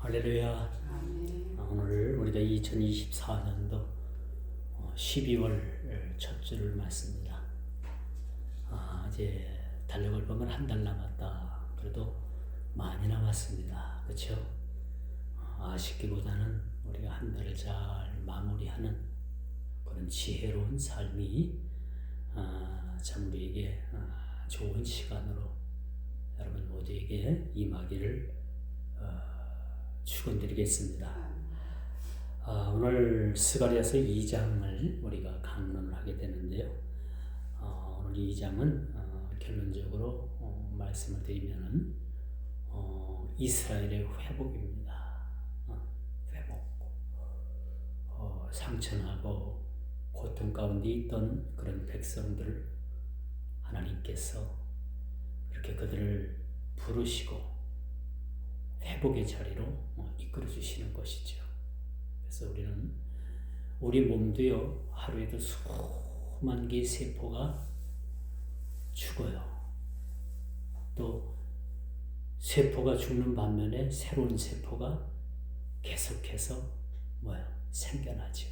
할렐루야. 오늘 우리가 2024년도 12월 첫 주를 맞습니다. 이제 달력을 보면 한 달 남았다. 그래도 많이 남았습니다. 그렇죠? 아쉽기보다는 우리가 한 달을 잘 마무리하는 그런 지혜로운 삶이 참 우리에게 좋은 시간으로 여러분 모두에게 임하기를 축원드리겠습니다. 오늘 스가랴서 2장을 우리가 강론을 하게 되는데요. 오늘 2장은 결론적으로 말씀을 드리면은 이스라엘의 회복입니다. 회복. 상처나고 고통 가운데 있던 그런 백성들 하나님께서 그렇게 그들을 부르시고 회복의 자리로 이끌어 주시는 것이죠. 그래서 우리는 우리 몸도요, 하루에도 수만 개의 세포가 죽어요. 또 세포가 죽는 반면에 새로운 세포가 계속해서 생겨나죠.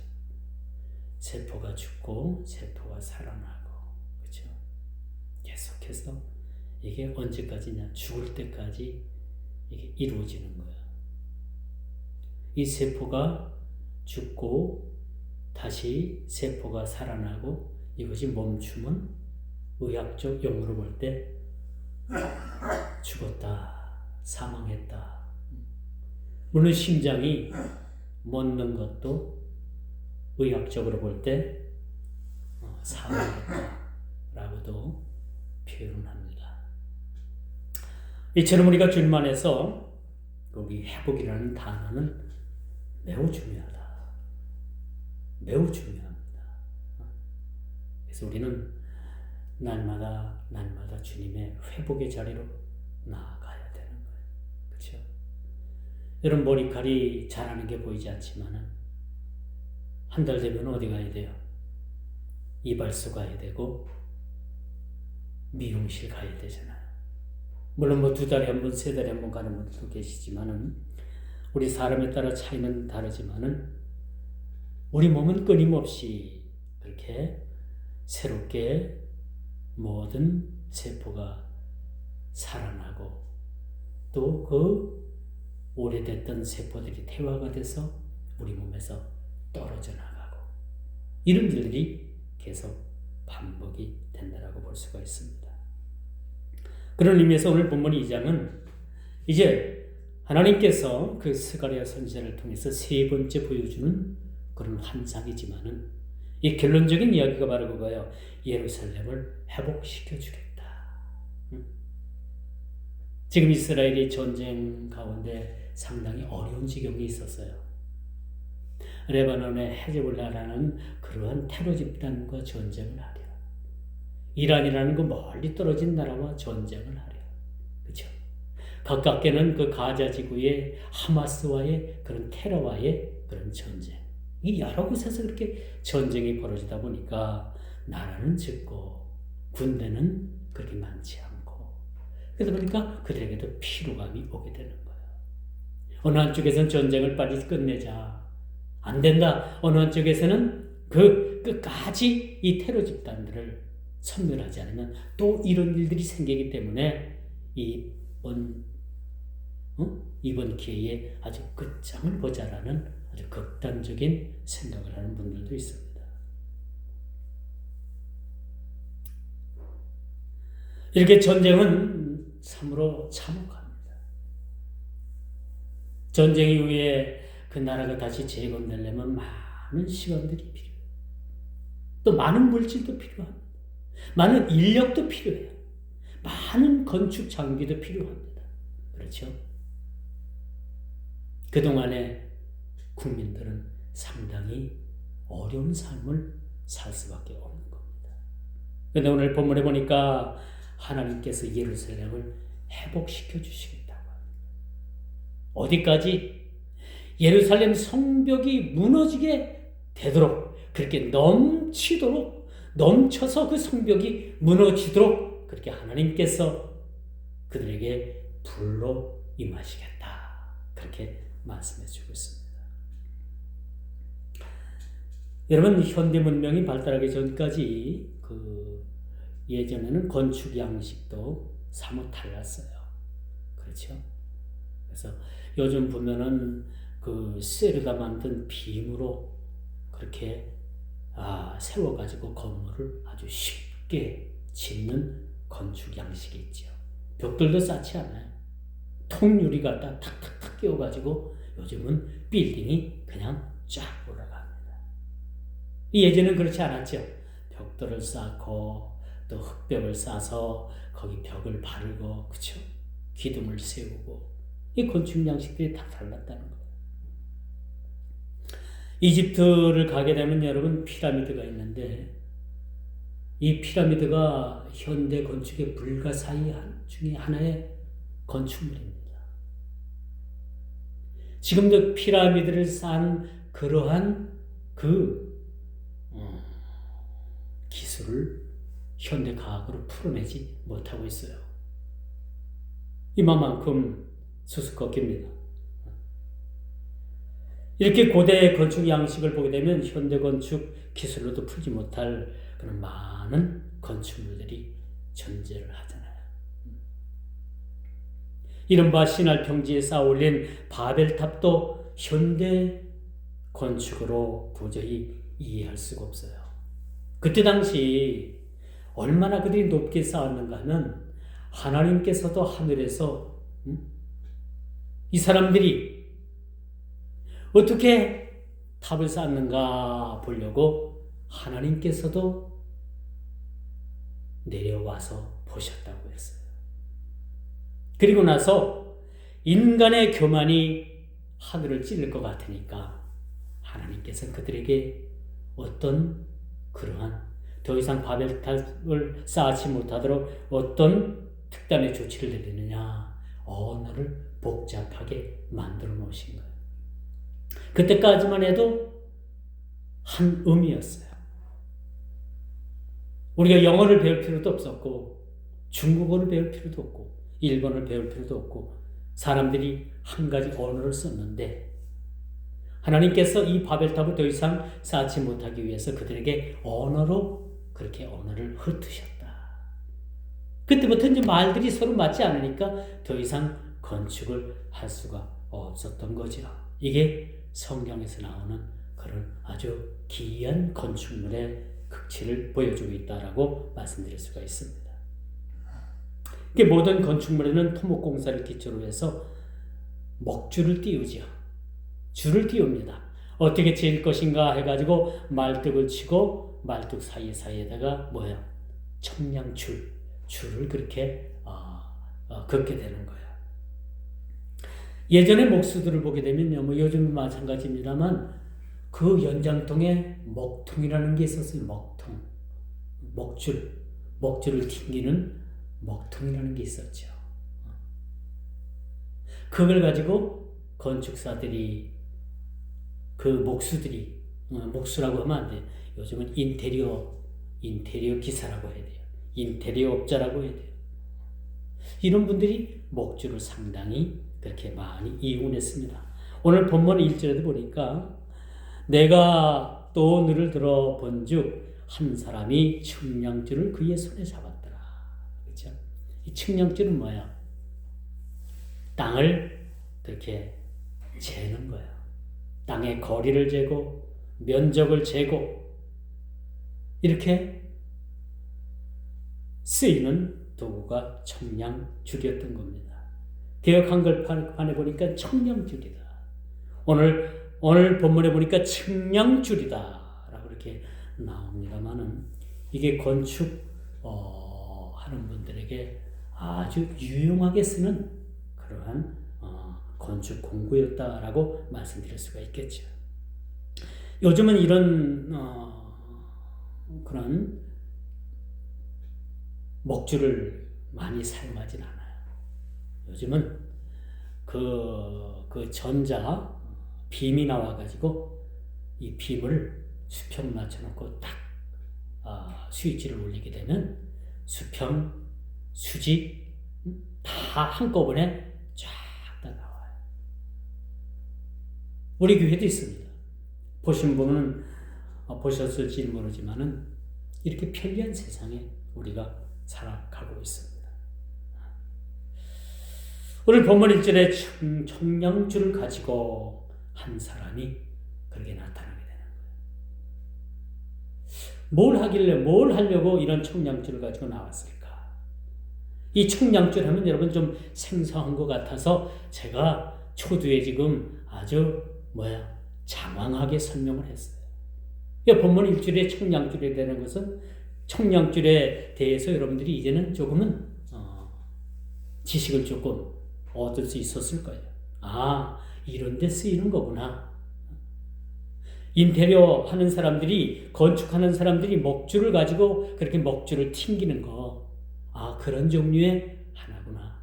세포가 죽고 세포가 살아나고, 그렇죠? 계속해서 이게 언제까지냐? 죽을 때까지 이게 이루어지는 거예요. 이 세포가 죽고 다시 세포가 살아나고 이것이 멈추면 의학적 용어로 볼 때 죽었다, 사망했다. 물론 심장이 멎는 것도 의학적으로 볼 때 사망했다라고도 표현합니다. 이처럼 우리가 주님 안에서 거기 회복이라는 단어는 매우 중요하다. 매우 중요합니다. 그래서 우리는 날마다 주님의 회복의 자리로 나아가야 되는 거예요. 그렇죠? 여러분 머리칼이 자라는 게 보이지 않지만은 한 달 되면 어디 가야 돼요? 이발소 가야 되고 미용실 가야 되잖아요. 물론 2달에 한 번, 3달에 한 번 가는 분들도 계시지만은 우리 사람에 따라 차이는 다르지만은 우리 몸은 끊임없이 그렇게 새롭게 모든 세포가 살아나고 또 그 오래됐던 세포들이 퇴화가 돼서 우리 몸에서 떨어져 나가고 이런 일들이 계속 반복이 된다라고 볼 수가 있습니다. 그런 의미에서 오늘 본문 2장은 이제 하나님께서 그 스가랴 선지자를 통해서 세 번째 보여주는 그런 환상이지만은 이 결론적인 이야기가 바로 그거예요. 예루살렘을 회복시켜 주겠다. 지금 이스라엘이 전쟁 가운데 상당히 어려운 지경이 있었어요. 레바논의 헤즈볼라라는 그러한 테러 집단과 전쟁을 하려. 이란이라는 그 멀리 떨어진 나라와 전쟁을 하려. 그렇죠? 가깝게는 그 가자 지구의 하마스와의 그런 테러와의 그런 전쟁. 이 여러 곳에서 그렇게 전쟁이 벌어지다 보니까 나라는 적고 군대는 그렇게 많지 않고 그러다 보니까 그들에게도 피로감이 오게 되는 거예요. 어느 한쪽에서는 전쟁을 빨리 끝내자. 안 된다. 어느 한쪽에서는 그 끝까지 이 테러 집단들을 선멸하지 않으면 또 이런 일들이 생기기 때문에 이번 기회에 아주 끝장을 보자라는 아주 극단적인 생각을 하는 분들도 있습니다. 이렇게 전쟁은 참으로 참혹합니다. 전쟁 이후에 그 나라가 다시 재건되려면 많은 시간들이 필요해요. 또 많은 물질도 필요합니다. 많은 인력도 필요해요. 많은 건축 장비도 필요합니다. 그렇죠? 그동안에 국민들은 상당히 어려운 삶을 살 수밖에 없는 겁니다. 그런데 오늘 본문에 보니까 하나님께서 예루살렘을 회복시켜 주시겠다고 합니다. 어디까지? 예루살렘 성벽이 무너지게 되도록 그렇게 넘쳐서 그 성벽이 무너지도록 그렇게 하나님께서 그들에게 불로 임하시겠다. 그렇게 말씀해 주고 있습니다. 여러분, 현대 문명이 발달하기 전까지 예전에는 건축 양식도 사뭇 달랐어요. 그렇죠? 그래서 요즘 보면은 쇠로다 만든 빔으로 그렇게 세워가지고 건물을 아주 쉽게 짓는 건축 양식이 있죠. 벽돌도 쌓지 않아요. 통유리 갖다 탁탁탁 끼워가지고 요즘은 빌딩이 그냥 쫙 올라갑니다. 예전엔 그렇지 않았죠. 벽돌을 쌓고 또 흙벽을 쌓아서 거기 벽을 바르고, 그쵸? 기둥을 세우고, 이 건축 양식들이 다 달랐다는 거예요. 이집트를 가게 되면 여러분, 피라미드가 있는데 이 피라미드가 현대 건축의 불가사의 중에 하나의 건축물입니다. 지금도 피라미드를 쌓은 그러한 기술을 현대 과학으로 풀어내지 못하고 있어요. 이만큼 수수께끼입니다. 이렇게 고대 건축 양식을 보게 되면 현대 건축 기술로도 풀지 못할 그런 많은 건축물들이 존재를 하잖아요. 이른바 신할 평지에 쌓아 올린 바벨탑도 현대 건축으로 도저히 이해할 수가 없어요. 그때 당시 얼마나 그들이 높게 쌓았는가 하면 하나님께서도 하늘에서 이 사람들이 어떻게 탑을 쌓는가 보려고 하나님께서도 내려와서 보셨다고 했어요. 그리고 나서 인간의 교만이 하늘을 찌를 것 같으니까 하나님께서 그들에게 어떤 그러한 더 이상 바벨탑을 쌓지 못하도록 어떤 특단의 조치를 내리느냐, 언어를 복잡하게 만들어 놓으신 거예요. 그때까지만 해도 한 의미였어요. 우리가 영어를 배울 필요도 없었고, 중국어를 배울 필요도 없고, 일본어를 배울 필요도 없고, 사람들이 한 가지 언어를 썼는데 하나님께서 이 바벨탑을 더 이상 쌓지 못하기 위해서 그들에게 언어로 그렇게 언어를 흩으셨다. 그때부터 이제 말들이 서로 맞지 않으니까 더 이상 건축을 할 수가 없었던 거죠. 이게 성경에서 나오는 그런 아주 기이한 건축물의 극치를 보여주고 있다라고 말씀드릴 수가 있습니다. 모든 건축물에는 토목공사를 기초로 해서 먹줄을 띄우죠. 줄을 띄웁니다. 어떻게 지을 것인가 해가지고 말뚝을 치고 말뚝 사이에다가 줄을 그렇게 긋게 되는 거예요. 예전에 목수들을 보게 되면요, 요즘도 마찬가지입니다만 그 연장통에 먹통이라는 게 있었어요. 먹줄을 튕기는 먹통이라는 게 있었죠. 그걸 가지고 건축사들이 목수라고 하면 안 돼요. 요즘은 인테리어 기사라고 해야 돼요. 인테리어 업자라고 해야 돼요. 이런 분들이 목줄을 상당히 그렇게 많이 이용했습니다. 오늘 본문 1절에도 보니까 내가 또 너를 들어 본즉 한 사람이 측량줄을 그의 손에 잡았더라. 그렇죠? 이 측량줄은 뭐야? 땅을 그렇게 재는 거예요. 땅의 거리를 재고 면적을 재고 이렇게 쓰이는 도구가 청량줄이었던 겁니다. 개역 한글판에 보니까 청량줄이다. 오늘 본문에 보니까 측량줄이다 라고 이렇게 나옵니다만은 이게 건축 하는 분들에게 아주 유용하게 쓰는 그러한 건축 공구였다라고 말씀드릴 수가 있겠죠. 요즘은 이런 그런 먹줄을 많이 사용하진 않아요. 요즘은 그 전자 빔이 나와가지고 이 빔을 수평 맞춰놓고 딱 스위치를 올리게 되면 수평, 수직 다 한꺼번에 쫙 다 나와요. 우리 교회도 있습니다. 보신 분은 보셨을지 모르지만은 이렇게 편리한 세상에 우리가 살아가고 있습니다. 오늘 본문 1절에 청량줄을 가지고 한 사람이 그렇게 나타나게 되는 거예요. 뭘 하길래, 뭘 하려고 이런 청량줄을 가지고 나왔을까? 이 청량줄 하면 여러분 좀 생소한 것 같아서 제가 초두에 지금 아주 장황하게 설명을 했어요. 이 본문 1절에 청량줄에 대한 것은 청량줄에 대해서 여러분들이 이제는 조금은 지식을 조금 얻을 수 있었을 거예요. 아, 이런 데 쓰이는 거구나. 인테리어 하는 사람들이, 건축하는 사람들이 목줄을 가지고 그렇게 목줄을 튕기는 거. 아, 그런 종류의 하나구나.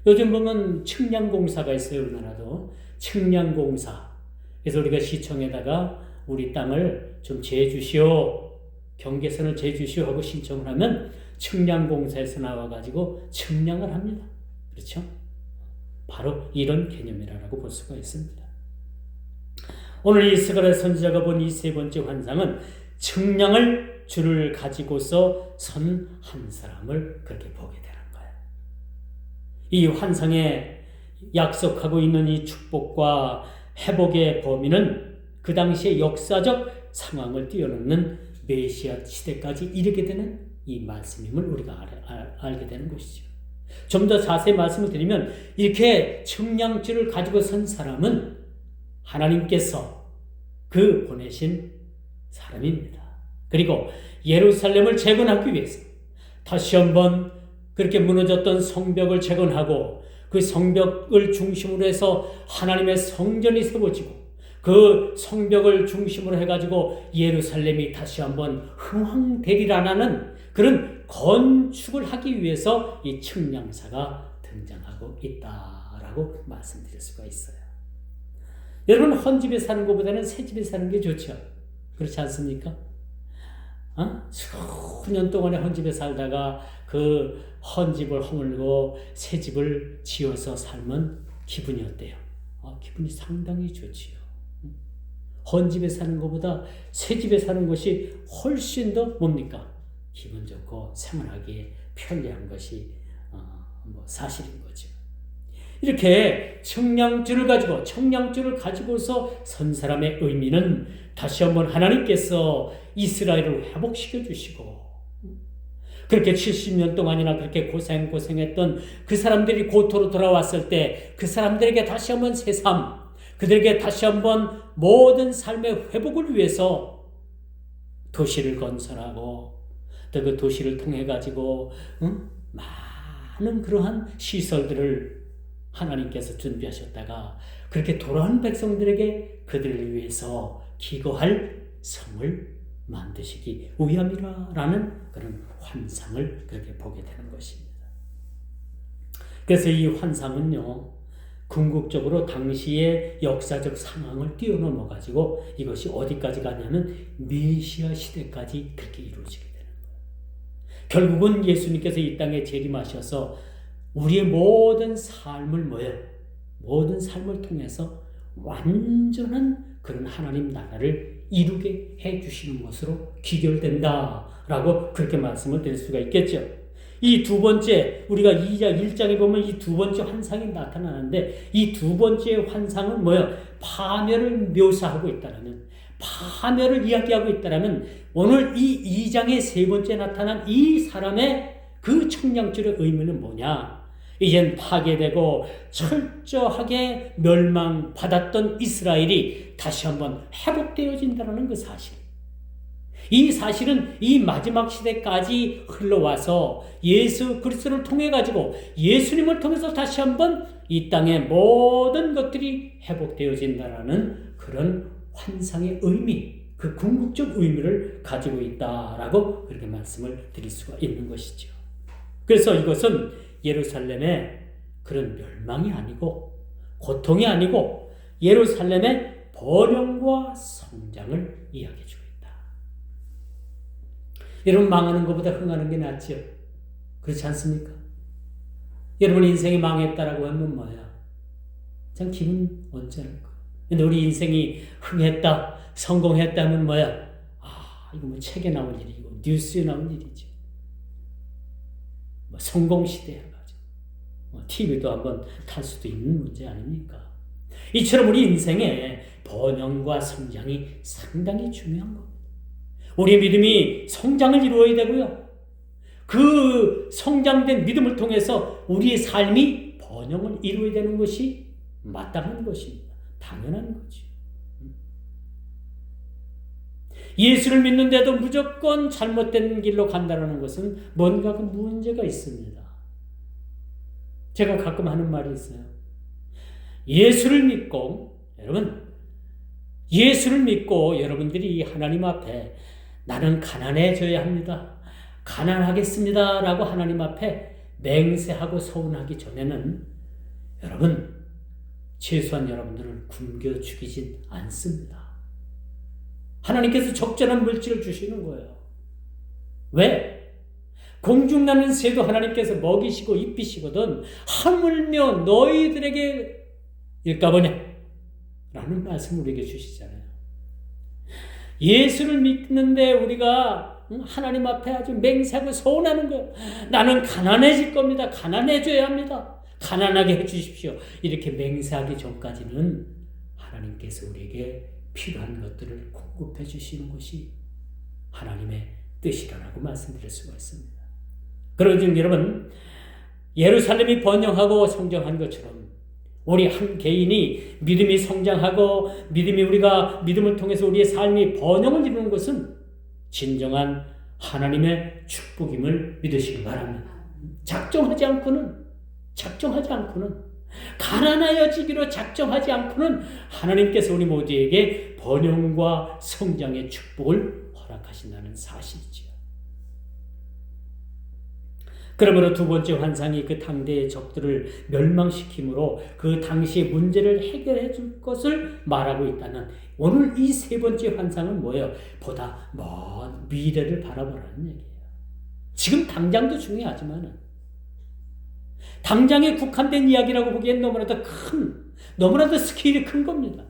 요즘 보면 측량공사가 있어요. 우리나라도. 측량공사. 그래서 우리가 시청에다가 우리 땅을 좀 재주시오, 경계선을 재주시오 하고 신청을 하면 측량공사에서 나와가지고 측량을 합니다. 그렇죠? 바로 이런 개념이라고 볼 수가 있습니다. 오늘 이 스가랴 선지자가 본 이 세 번째 환상은 측량을 줄을 가지고서 선 한 사람을 그렇게 보게 되는 거예요. 이 환상에 약속하고 있는 이 축복과 회복의 범위는 그 당시의 역사적 상황을 뛰어넘는 메시아 시대까지 이르게 되는 이 말씀임을 우리가 알게 되는 것이죠. 좀 더 자세히 말씀을 드리면 이렇게 측량줄을 가지고 선 사람은 하나님께서 그 보내신 사람입니다. 그리고 예루살렘을 재건하기 위해서 다시 한번 그렇게 무너졌던 성벽을 재건하고 그 성벽을 중심으로 해서 하나님의 성전이 세워지고 그 성벽을 중심으로 해가지고 예루살렘이 다시 한번 흥황되리라는 그런 건축을 하기 위해서 이 측량사가 등장하고 있다라고 말씀드릴 수가 있어요. 여러분, 헌집에 사는 것보다는 새집에 사는 게 좋죠. 그렇지 않습니까? 수년 동안에 헌집에 살다가 그 헌집을 허물고 새집을 지어서 살면 기분이 어때요? 기분이 상당히 좋지요. 헌집에 사는 것보다 새집에 사는 것이 훨씬 더 뭡니까? 기분 좋고 생활하기에 편리한 것이 사실인 거죠. 이렇게 청량줄을 가지고서 선 사람의 의미는 다시 한번 하나님께서 이스라엘을 회복시켜 주시고 그렇게 70년 동안이나 그렇게 고생했던 그 사람들이 고토로 돌아왔을 때 그 사람들에게 다시 한번 새 삶, 그들에게 다시 한번 모든 삶의 회복을 위해서 도시를 건설하고 또 그 도시를 통해 가지고 많은 그러한 시설들을 하나님께서 준비하셨다가 그렇게 돌아온 백성들에게 그들을 위해서 기거할 성을 만드시기 위함이라는 그런 환상을 그렇게 보게 되는 것입니다. 그래서 이 환상은요, 궁극적으로 당시의 역사적 상황을 뛰어넘어 가지고 이것이 어디까지 가냐면 메시아 시대까지 그렇게 이루어지게 되는 거예요. 결국은 예수님께서 이 땅에 재림하셔서 우리의 모든 삶을 모든 삶을 통해서 완전한 그런 하나님 나라를 이루게 해주시는 것으로 귀결된다라고 그렇게 말씀을 드릴 수가 있겠죠. 이 두 번째, 우리가 1장에 보면 이 두 번째 환상이 나타나는데 이 두 번째 환상은 파멸을 묘사하고 있다라면, 파멸을 이야기하고 있다라면 오늘 이 2장의 세 번째 나타난 이 사람의 그 청량줄의 의미는 뭐냐? 이젠 파괴되고 철저하게 멸망받았던 이스라엘이 다시 한번 회복되어진다는 그 사실. 이 사실은 이 마지막 시대까지 흘러와서 예수 그리스도를 통해 가지고 예수님을 통해서 다시 한번 이 땅의 모든 것들이 회복되어진다는 그런 환상의 의미, 그 궁극적 의미를 가지고 있다라고 그렇게 말씀을 드릴 수가 있는 것이죠. 그래서 이것은 예루살렘의 그런 멸망이 아니고 고통이 아니고 예루살렘의 번영과 성장을 이야기해 주고 있다. 여러분, 망하는 것보다 흥하는 게 낫죠. 그렇지 않습니까? 여러분 인생이 망했다라고 하면 뭐야? 참 기분 언짢을 거야. 근데 우리 인생이 흥했다, 성공했다면 뭐야? 이거 뭐 책에 나올 일이고 뉴스에 나올 일이죠. 뭐 성공 시대야 가지고 TV도 한번 탈 수도 있는 문제 아닙니까? 이처럼 우리 인생에 번영과 성장이 상당히 중요한 겁니다. 우리 믿음이 성장을 이루어야 되고요. 그 성장된 믿음을 통해서 우리의 삶이 번영을 이루어야 되는 것이 마땅한 것입니다. 당연한 거죠. 예수를 믿는데도 무조건 잘못된 길로 간다는 것은 뭔가 그 문제가 있습니다. 제가 가끔 하는 말이 있어요. 예수를 믿고 여러분들이 하나님 앞에 나는 가난해져야 합니다. 가난하겠습니다. 라고 하나님 앞에 맹세하고 서운하기 전에는 최소한 여러분들을 굶겨 죽이진 않습니다. 하나님께서 적절한 물질을 주시는 거예요. 왜? 공중나는 새도 하나님께서 먹이시고 입히시거든 하물며 너희들에게 일까보냐 라는 말씀을 우리에게 주시잖아요. 예수를 믿는데 우리가 하나님 앞에 아주 맹세하고 서운하는 거예요. 나는 가난해질 겁니다. 가난해져야 합니다. 가난하게 해주십시오. 이렇게 맹세하기 전까지는 하나님께서 우리에게 필요한 것들을 공급해 주시는 것이 하나님의 뜻이라고 말씀드릴 수가 있습니다. 그러니 여러분, 예루살렘이 번영하고 성장한 것처럼 우리 한 개인이 믿음이 성장하고 우리가 믿음을 통해서 우리의 삶이 번영을 이루는 것은 진정한 하나님의 축복임을 믿으시기 바랍니다. 작정하지 않고는 가난하여지기로 작정하지 않고는 하나님께서 우리 모두에게 번영과 성장의 축복을 허락하신다는 사실이지요. 그러므로 두 번째 환상이 그 당대의 적들을 멸망시킴으로 그 당시의 문제를 해결해 줄 것을 말하고 있다는 오늘 이 세 번째 환상은 뭐예요? 보다 먼 미래를 바라보라는 얘기예요. 지금 당장도 중요하지만 당장에 국한된 이야기라고 보기엔 너무나도 스케일이 큰 겁니다.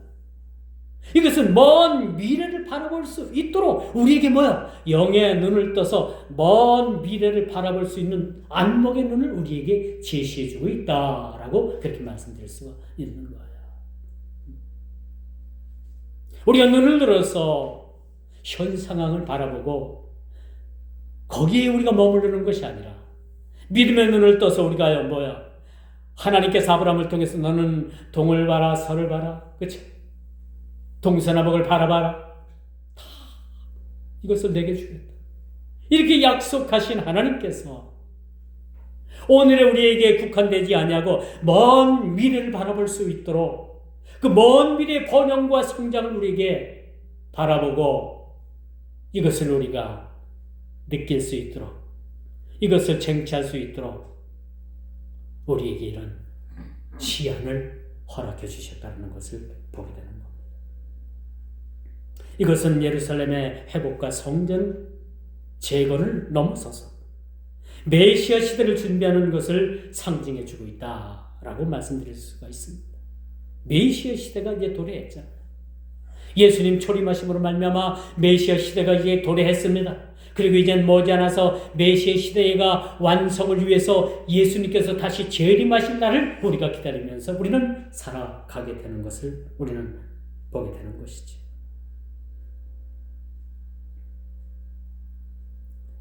이것은 먼 미래를 바라볼 수 있도록 우리에게 영의 눈을 떠서 먼 미래를 바라볼 수 있는 안목의 눈을 우리에게 제시해주고 있다라고 그렇게 말씀드릴 수가 있는 거예요. 우리가 눈을 들어서 현 상황을 바라보고 거기에 우리가 머무르는 것이 아니라 믿음의 눈을 떠서 우리가 하나님께서 아브라함을 통해서 너는 동을 봐라 서를 봐라 그렇지? 동서남북을 바라봐라. 다 이것을 내게 주겠다. 이렇게 약속하신 하나님께서 오늘의 우리에게 국한되지 아니하고 먼 미래를 바라볼 수 있도록 그 먼 미래의 번영과 성장을 우리에게 바라보고 이것을 우리가 느낄 수 있도록 이것을 쟁취할 수 있도록 우리에게 이런 시안을 허락해 주셨다는 것을 보게 되는 겁니다. 이것은 예루살렘의 회복과 성전 재건을 넘어서서 메시아 시대를 준비하는 것을 상징해 주고 있다라고 말씀드릴 수가 있습니다. 메시아 시대가 이제 도래했잖아요. 예수님 초림하심으로 말미암아 메시아 시대가 이제 도래했습니다. 그리고 이젠 머지않아서 메시아 시대가 완성을 위해서 예수님께서 다시 재림하실 날을 우리가 기다리면서 우리는 살아가게 되는 것을 우리는 보게 되는 것이죠.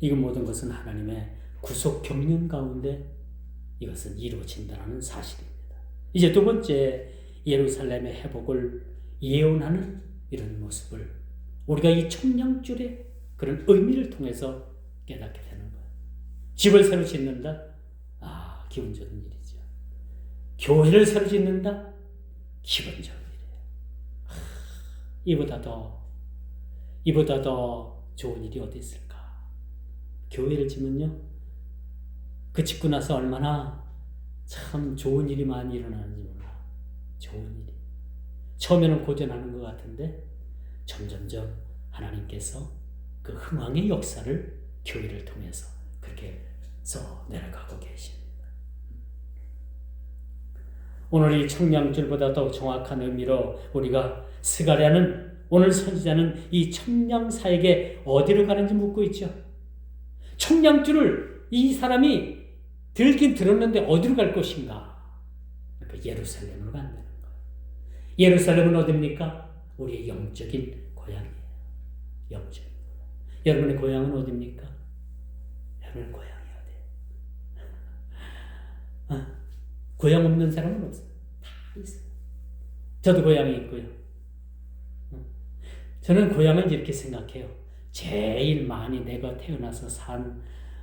이 모든 것은 하나님의 구속 경륜 가운데 이것은 이루어진다는 사실입니다. 이제 두 번째 예루살렘의 회복을 예언하는 이런 모습을 우리가 이 청량줄의 그런 의미를 통해서 깨닫게 되는 거예요. 집을 새로 짓는다? 기분 좋은 일이죠. 교회를 새로 짓는다? 기분 좋은 일이에요. 이보다 더 좋은 일이 어디 있을까? 교회를 지면요, 그 짓고 나서 얼마나 참 좋은 일이 많이 일어나는지 몰라. 좋은 일이. 처음에는 고전하는 것 같은데 점점점 하나님께서 그 흥왕의 역사를 교회를 통해서 그렇게 써 내려가고 계십니다. 오늘 이 청량줄보다 더 정확한 의미로 우리가 스가랴는 오늘 선지자는 이 청량사에게 어디로 가는지 묻고 있죠. 청량줄을 이 사람이 들긴 들었는데 어디로 갈 것인가? 그러니까 예루살렘으로 간다는 거예요. 예루살렘은 어디입니까? 우리의 영적인 고향이에요. 영적인 고향. 여러분의 고향은 어디입니까? 여러분의 고향이 어디예요? 고향 없는 사람은 없어요. 다 있어요. 저도 고향이 있고요. 저는 고향은 이렇게 생각해요. 제일 많이 내가 태어나서 산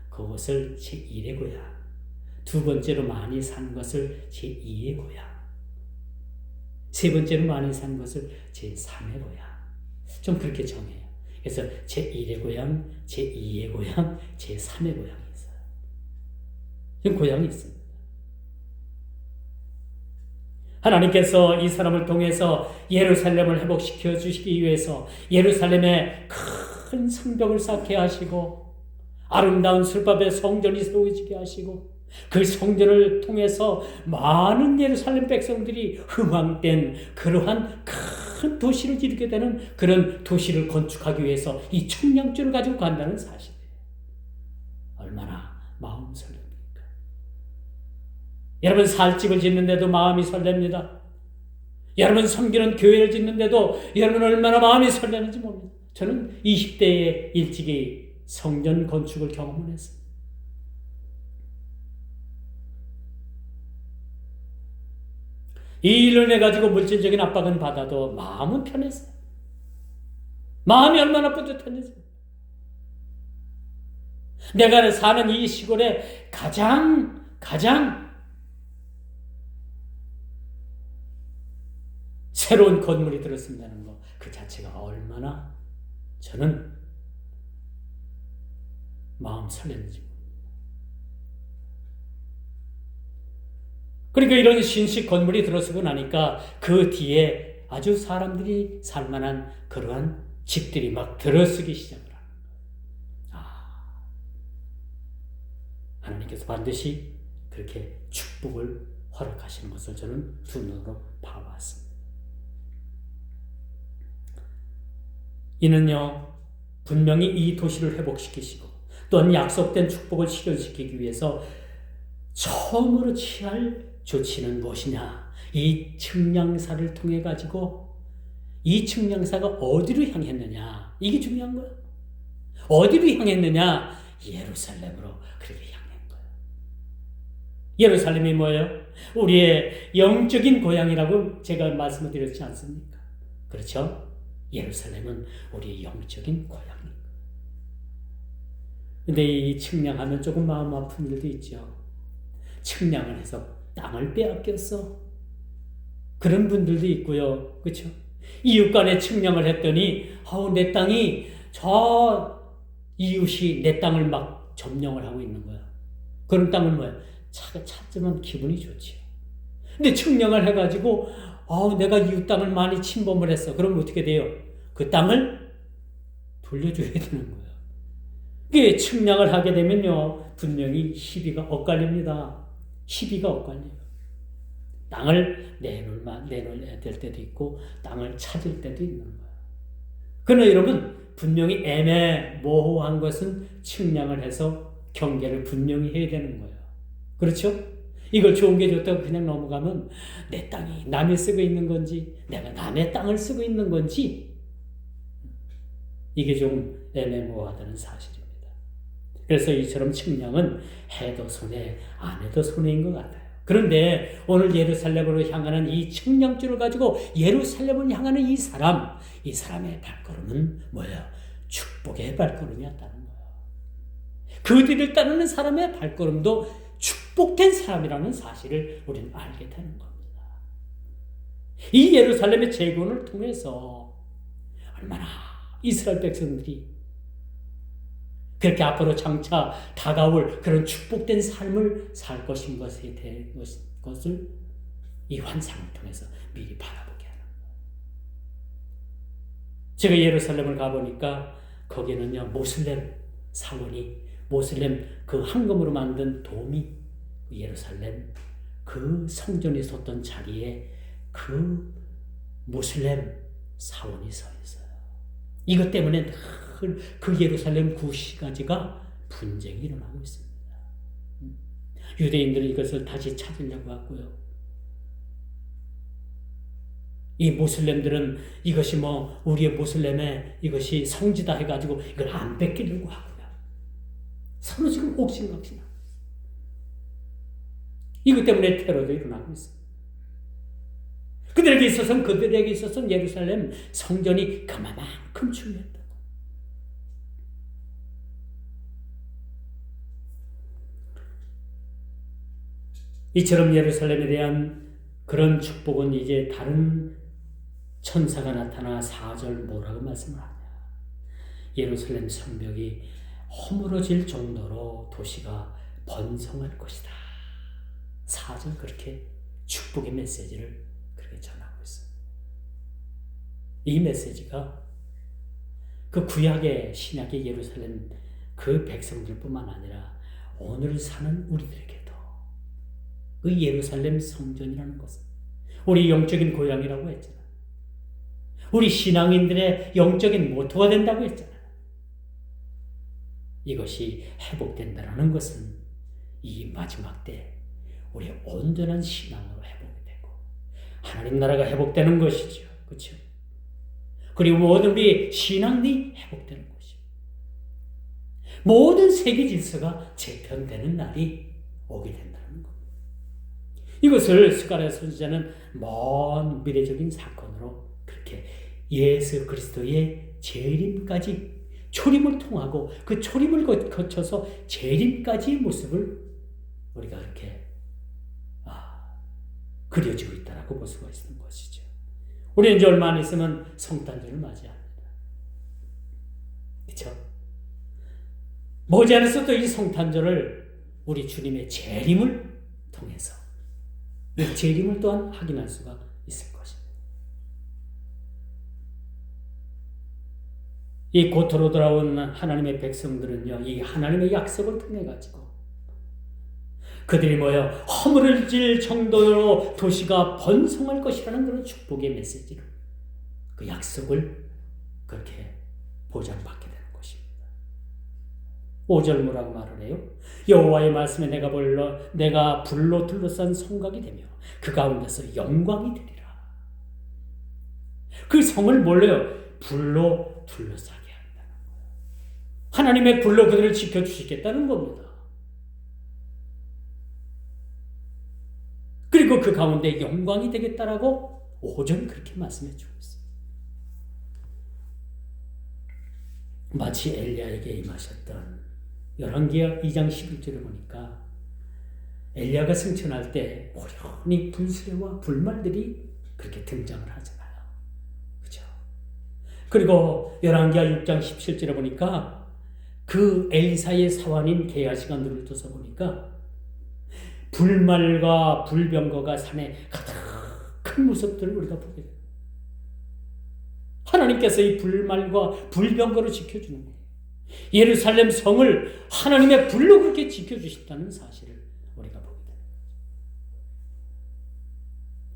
그것을 제1의 고향. 두 번째로 많이 산 것을 제2의 고향. 세 번째로 많이 산 것을 제3의 고향. 좀 그렇게 정해요. 그래서 제1의 고향, 제2의 고향, 제3의 고향이 있어요. 지금 고향이 있습니다. 하나님께서 이 사람을 통해서 예루살렘을 회복시켜 주시기 위해서 예루살렘에 큰 성벽을 쌓게 하시고 아름다운 술밥의 성전이 세워지게 하시고 그 성전을 통해서 많은 예루살렘 백성들이 흥황된 그러한 큰 도시를 지르게 되는 그런 도시를 건축하기 위해서 이 청량줄을 가지고 간다는 사실이에요. 얼마나 마음 설렙니까? 여러분 살집을 짓는데도 마음이 설렙니다. 여러분 섬기는 교회를 짓는데도 여러분 얼마나 마음이 설레는지 모릅니다. 저는 20대에 일찍이 성전 건축을 경험을 했습니다. 이 일을 해가지고 물질적인 압박은 받아도 마음은 편했어요. 마음이 얼마나 뿌듯했는지. 내가 사는 이 시골에 가장 새로운 건물이 들었습니다는 거, 그 자체가 얼마나 저는 마음 설레는지. 그러니까 이런 신식 건물이 들어서고 나니까 그 뒤에 아주 사람들이 살만한 그러한 집들이 막 들어서기 시작을 하는 거예요. 하나님께서 반드시 그렇게 축복을 허락하시는 것을 저는 두 눈으로 봐왔습니다. 이는요, 분명히 이 도시를 회복시키시고 또한 약속된 축복을 실현시키기 위해서 처음으로 취할 조치는 무엇이냐? 이 측량사를 통해 가지고 이 측량사가 어디로 향했느냐? 이게 중요한 거예요. 어디로 향했느냐? 예루살렘으로 그렇게 향한 거예요. 예루살렘이 뭐예요? 우리의 영적인 고향이라고 제가 말씀을 드렸지 않습니까? 그렇죠? 예루살렘은 우리의 영적인 고향입니다. 근데 이 측량하면 조금 마음 아픈 일도 있죠. 측량을 해서 땅을 빼앗겼어. 그런 분들도 있고요. 그렇죠? 이웃 간에 측량을 했더니 내 땅이 저 이웃이 내 땅을 막 점령을 하고 있는 거야. 그런 땅은 뭐야? 찾으면 기분이 좋지요. 근데 측량을 해가지고 내가 이웃 땅을 많이 침범을 했어. 그러면 어떻게 돼요? 그 땅을 돌려줘야 되는 거예요. 이게 측량을 하게 되면요, 분명히 시비가 엇갈립니다. 시비가 엇갈려요. 땅을 내놓아야 될 때도 있고 땅을 찾을 때도 있는 거예요. 그러나 여러분, 분명히 애매모호한 것은 측량을 해서 경계를 분명히 해야 되는 거예요. 그렇죠? 이걸 좋은 게 좋다고 그냥 넘어가면 내 땅이 남이 쓰고 있는 건지 내가 남의 땅을 쓰고 있는 건지 이게 좀 애매모호하다는 사실입니다. 그래서 이처럼 측량은 해도 손해 안 해도 손해인 것 같아요. 그런데 오늘 예루살렘으로 향하는 이 측량줄을 가지고 예루살렘을 향하는 이 사람의 발걸음은 뭐예요? 축복의 발걸음이었다는 거예요. 그 뒤를 따르는 사람의 발걸음도 축복된 사람이라는 사실을 우리는 알게 되는 겁니다. 이 예루살렘의 재건을 통해서 얼마나 이스라엘 백성들이 그렇게 앞으로 장차 다가올 그런 축복된 삶을 살 것인 것에 대한 것을 이 환상을 통해서 미리 바라보게 하는 거예요. 제가 예루살렘을 가보니까 거기는요, 모슬렘 사원이 모슬렘 그 황금으로 만든 돔이 예루살렘 그 성전이 섰던 자리에 그 모슬렘 사원이 서 있어요. 이것 때문에 그 예루살렘 구시가지가 분쟁이 일어나고 있습니다. 유대인들은 이것을 다시 찾으려고 하고요. 이 모슬렘들은 이것이 우리의 모슬렘의 이것이 성지다 해가지고 이걸 안 뺏기려고 하고요. 서로 지금 옥신각신. 이것 때문에 테러도 일어나고 있습니다. 그들에게 있어서는 예루살렘 성전이 그만큼 중요했다. 이처럼 예루살렘에 대한 그런 축복은 이제 다른 천사가 나타나 4절 뭐라고 말씀을 하냐. 예루살렘 성벽이 허물어질 정도로 도시가 번성할 것이다. 4절 그렇게 축복의 메시지를 그렇게 전하고 있어요. 이 메시지가 그 구약의 신약의 예루살렘 그 백성들뿐만 아니라 오늘 사는 우리들에게도 그 예루살렘 성전이라는 것은 우리 영적인 고향이라고 했잖아요. 우리 신앙인들의 영적인 모토가 된다고 했잖아요. 이것이 회복된다는 것은 이 마지막 때 우리의 온전한 신앙으로 회복이 되고 하나님 나라가 회복되는 것이죠. 그렇죠? 그리고 모든 우리 신앙이 회복되는 것이죠. 모든 세계 질서가 재편되는 날이 오게 된다는 겁니다. 이것을 스가랴 선지자는 먼 미래적인 사건으로 그렇게 예수 그리스도의 재림까지 초림을 통하고 그 초림을 거쳐서 재림까지의 모습을 우리가 이렇게 그려지고 있다라고 볼 수가 있는 것이죠. 우리는 이제 얼마 안 있으면 성탄절을 맞이합니다. 그렇죠? 머지않아서 또 이 성탄절을 우리 주님의 재림을 통해서 이 재림을 또한 확인할 수가 있을 것입니다. 이 고토로 돌아온 하나님의 백성들은요, 이 하나님의 약속을 통해 가지고 그들이 허물어질 정도로 도시가 번성할 것이라는 그런 축복의 메시지를, 그 약속을 그렇게 보장받게 되는 것입니다. 5절 뭐라고 말을 해요? 여호와의 말씀에 내가 불로 둘러싼 성곽이 되며 그 가운데서 영광이 되리라. 그 성을 불로 둘러싸게 한다는 거예요. 하나님의 불로 그들을 지켜주시겠다는 겁니다. 그리고 그 가운데 영광이 되겠다라고 5절 그렇게 말씀해 주고 있어요. 마치 엘리야에게 임하셨던 열왕기하 2장 11절을 보니까 엘리야가 승천할 때 오련히 불수레와 불말들이 그렇게 등장을 하잖아요. 그죠? 그리고 열왕기하 6장 17절에 보니까 그 엘리사의 사환인 게하시가 눈을 떠서 보니까 불말과 불병거가 산에 가득한 모습들을 우리가 보게 돼요. 하나님께서 이 불말과 불병거를 지켜주는 거예요. 예루살렘 성을 하나님의 불로 그렇게 지켜주신다는 사실을 우리가 보게 됩니다.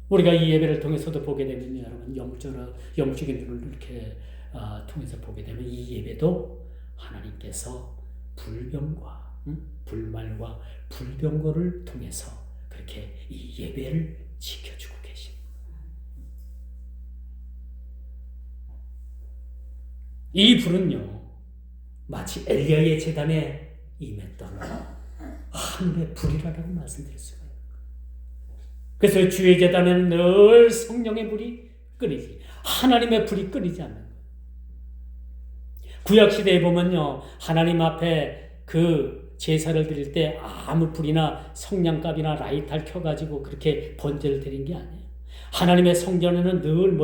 우리가 이 예배를 통해서도 보게 되면 여러분 영적인 눈을 이렇게 통해서 보게 되면 이 예배도 하나님께서 불병과 불말과 불병거를 통해서 그렇게 이 예배를 지켜주고 계십니다. 이 불은요, 마치 엘리야의 제단에 임했던 하늘의 불이라고 말씀드릴 수가 있어요. 그래서 주의 제단에는 늘 성령의 불이 끓이지, 하나님의 불이 끓이지 않는 거예요. 구약시대에 보면요, 하나님 앞에 그 제사를 드릴 때 아무 불이나 성냥갑이나 라이터를 켜가지고 그렇게 번제를 드린 게 아니에요. 하나님의 성전에는 늘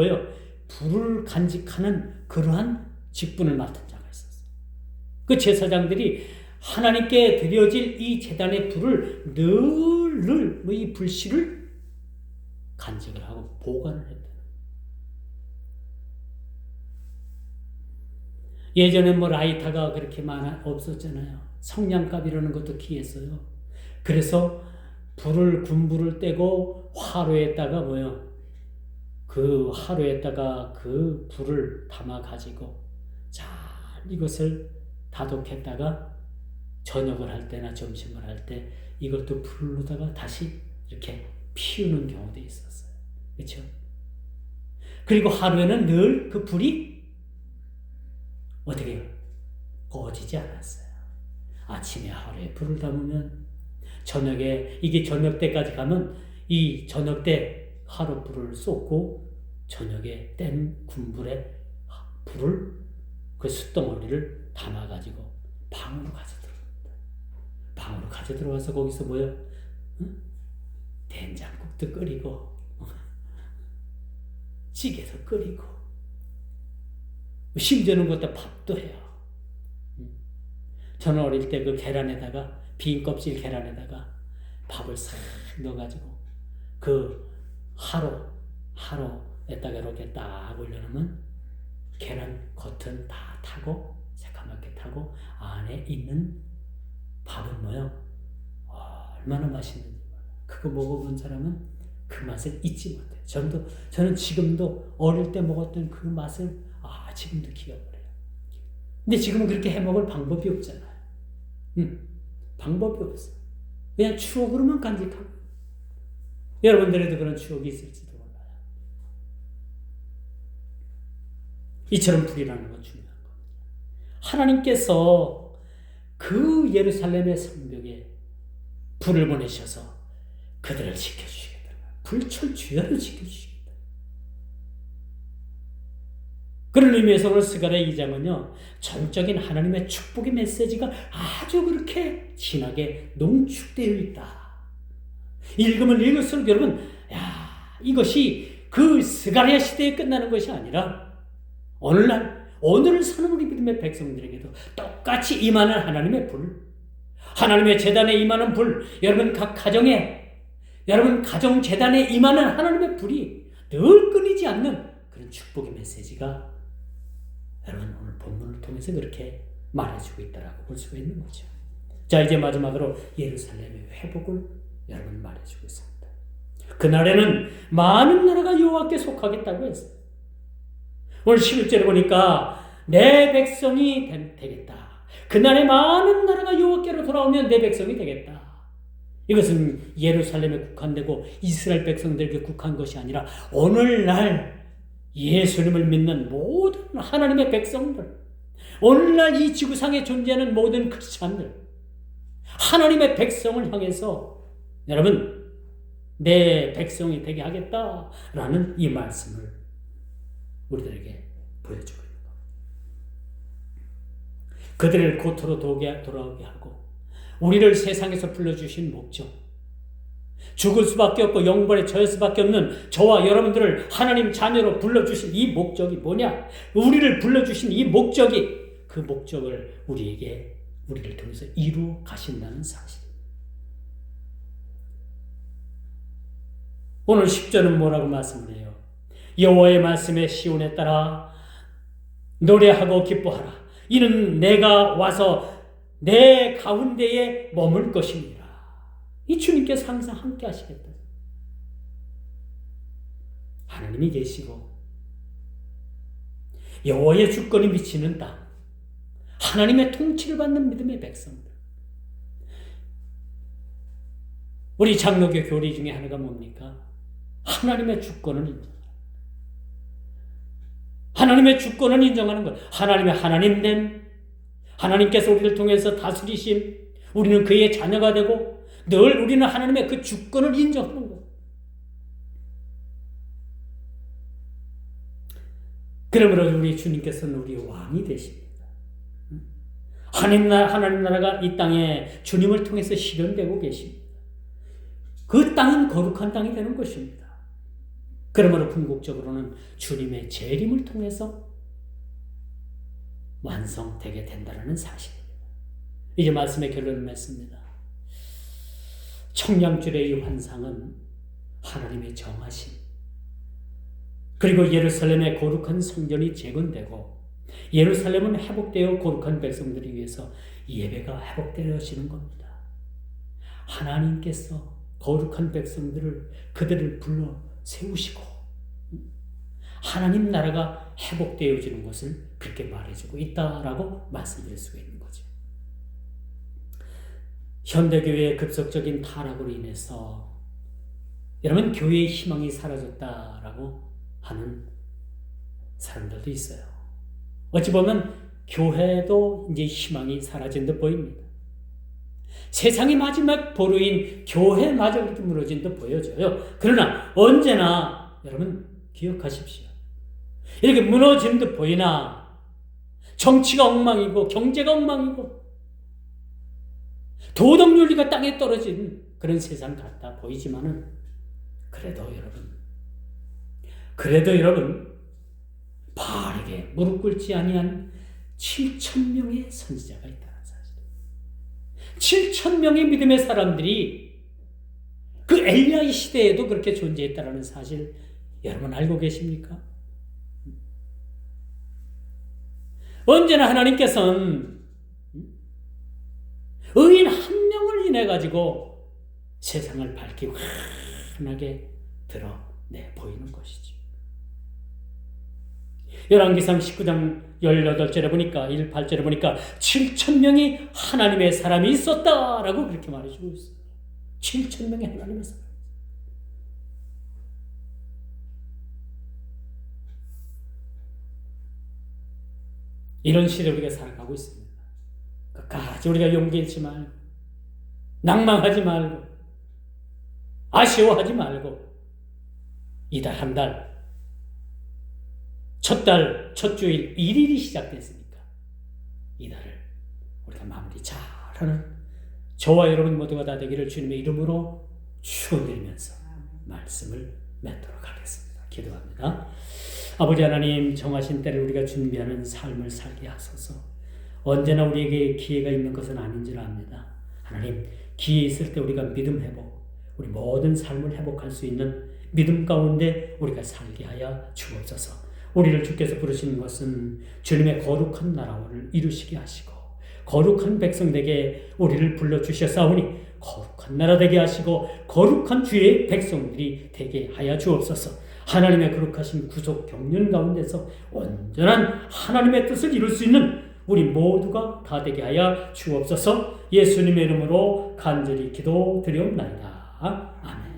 불을 간직하는 그러한 직분을 맡은 자가 있었어요. 그 제사장들이 하나님께 드려질 이 제단의 불을 늘 이 불씨를 간직을 하고 보관을 했다. 예전에 라이터가 그렇게 없었잖아요. 성냥갑이라는 것도 귀했어요. 그래서 군불을 떼고 화로에다가 그 화로에다가 그 불을 담아 가지고 잘 이것을 다독했다가 저녁을 할 때나 점심을 할 때 이것도 불로다가 다시 이렇게 피우는 경우도 있었어요. 그렇죠? 그리고 하루에는 늘 그 불이 어떻게 해요? 꺼지지 않았어요. 아침에 하루에 불을 담으면 저녁에, 이게 저녁 때까지 가면 이 저녁 때 하루 불을 쏟고 저녁에 뗀 군불에 불을, 그 숯덩어리를 담아가지고 방으로 가져들어옵니다. 방으로 가져들어와서 거기서 응? 된장국도 끓이고 찌개도 끓이고 심지어는 것도 밥도 해요. 저는 어릴 때 그 계란에다가, 빈 껍질 계란에다가 밥을 싹 넣어가지고 그 하루에다가 이렇게 딱 올려놓으면 계란 겉은 다 타고 새까맣게 타고 안에 있는 밥은 얼마나 맛있는지 그거 먹어본 사람은 그 맛을 잊지 못해요. 저는 지금도 어릴 때 먹었던 그 맛을 지금도 기억을 해요. 근데 지금은 그렇게 해먹을 방법이 없잖아요. 방법이 없어. 그냥 추억으로만 간직하고. 여러분들에도 그런 추억이 있을지도 몰라요. 이처럼 불이라는 건 중요한 겁니다. 하나님께서 그 예루살렘의 성벽에 불을 보내셔서 그들을 지켜주시겠다. 불철주야로 지켜주시겠다. 그런 의미에서 오늘 스가랴 2장은요, 전적인 하나님의 축복의 메시지가 아주 그렇게 진하게 농축되어 있다. 읽으면 읽을수록 여러분, 이것이 그 스가랴 시대에 끝나는 것이 아니라 오늘을 사는 우리 믿음의 백성들에게도 똑같이 임하는 하나님의 불, 하나님의 제단에 임하는 불, 여러분 가정 제단에 임하는 하나님의 불이 늘 끊이지 않는 그런 축복의 메시지가 여러분 오늘 본문을 통해서 그렇게 말해주고 있다라고 볼 수가 있는 거죠. 자, 이제 마지막으로 예루살렘의 회복을 여러분 말해주고 있습니다. 그날에는 많은 나라가 여호와께 속하겠다고 했어요. 오늘 11절에 보니까 내 백성이 되겠다. 그날에 많은 나라가 여호와께로 돌아오면 내 백성이 되겠다. 이것은 예루살렘에 국한되고 이스라엘 백성들에게 국한 것이 아니라 오늘날 예수님을 믿는 모든 하나님의 백성들, 오늘날 이 지구상에 존재하는 모든 크리스찬들, 하나님의 백성을 향해서 여러분 내 백성이 되게 하겠다라는 이 말씀을 우리들에게 보여주고 있는 겁니다. 그들을 고토로 돌아오게 하고 우리를 세상에서 불러주신 목적, 죽을 수밖에 없고 영벌에 처할 수밖에 없는 저와 여러분들을 하나님 자녀로 불러주신 이 목적이 뭐냐? 우리를 불러주신 이 목적이, 그 목적을 우리를 통해서 이루어 가신다는 사실. 오늘 10절은 뭐라고 말씀을 해요? 여호와의 말씀에 시온에 따라 노래하고 기뻐하라. 이는 내가 와서 내 가운데에 머물 것입니다. 이 주님께서 항상 함께 하시겠다. 하나님이 계시고 여호와의 주권이 미치는 땅, 하나님의 통치를 받는 믿음의 백성들. 우리 장로교 교리 중에 하나가 뭡니까? 하나님의 주권을 인정하는, 하나님의 주권을 인정하는 것. 하나님의 하나님됨, 하나님께서 우리를 통해서 다스리심, 우리는 그의 자녀가 되고 늘 우리는 하나님의 그 주권을 인정하는 것. 그러므로 우리 주님께서는 우리의 왕이 되십니다. 하나님 나라가 이 땅에 주님을 통해서 실현되고 계십니다. 그 땅은 거룩한 땅이 되는 것입니다. 그러므로 궁극적으로는 주님의 재림을 통해서 완성되게 된다는 사실입니다. 이제 말씀의 결론을 맺습니다. 청량줄의 이 환상은 하나님의 정하심, 그리고 예루살렘의 거룩한 성전이 재건되고 예루살렘은 회복되어 거룩한 백성들을 위해서 예배가 회복되어지는 겁니다. 하나님께서 거룩한 백성들을 그들을 불러 세우시고 하나님 나라가 회복되어지는 것을 그렇게 말해주고 있다라고 말씀드릴 수가 있는 거죠. 현대교회의 급속적인 타락으로 인해서 여러분 교회의 희망이 사라졌다라고 하는 사람들도 있어요. 어찌 보면 교회도 이제 희망이 사라진 듯 보입니다. 세상의 마지막 보루인 교회마저 그렇게 무너진 듯 보여져요. 그러나 언제나 여러분 기억하십시오. 이렇게 무너진 듯 보이나 정치가 엉망이고 경제가 엉망이고 도덕윤리가 땅에 떨어진 그런 세상 같아 보이지만은 그래도 여러분 바르게 무릎 꿇지 아니한 7,000명의 선지자가 있다는 사실. 7,000명의 믿음의 사람들이 그 엘리야의 시대에도 그렇게 존재했다는 사실 여러분 알고 계십니까? 언제나 하나님께서는 의인 한 명을 인해 가지고 세상을 밝히고 환하게 드러내 보이는 것이죠. 열왕기상 19장 18절에 보니까 8절에 보니까 7,000명이 하나님의 사람이 있었다라고 그렇게 말해주고 있어요. 7,000명의 하나님의 사람. 이런 시대에 우리가 살아가고 있습니다. 끝까지 우리가 용기 잃지 말고 낭망하지 말고 아쉬워하지 말고 이달 한 달 첫 달, 첫 주일 1일이 시작됐으니까 이달을 우리가 마무리 잘하는 저와 여러분 모두가 다 되기를 주님의 이름으로 축원드리면서 말씀을 맺도록 하겠습니다. 기도합니다. 아버지 하나님, 정하신 때를 우리가 준비하는 삶을 살게 하소서. 언제나 우리에게 기회가 있는 것은 아닌 줄 압니다. 하나님, 기회 있을 때 우리가 믿음 회복, 우리 모든 삶을 회복할 수 있는 믿음 가운데 우리가 살게 하여 주옵소서. 우리를 주께서 부르시는 것은 주님의 거룩한 나라를 이루시게 하시고 거룩한 백성 되게 우리를 불러주셨사오니 거룩한 나라 되게 하시고 거룩한 주의 백성들이 되게 하여 주옵소서. 하나님의 거룩하신 구속 경륜 가운데서 온전한 하나님의 뜻을 이룰 수 있는 우리 모두가 다 되게 하여 주옵소서. 예수님의 이름으로 간절히 기도드리옵나이다. 아멘.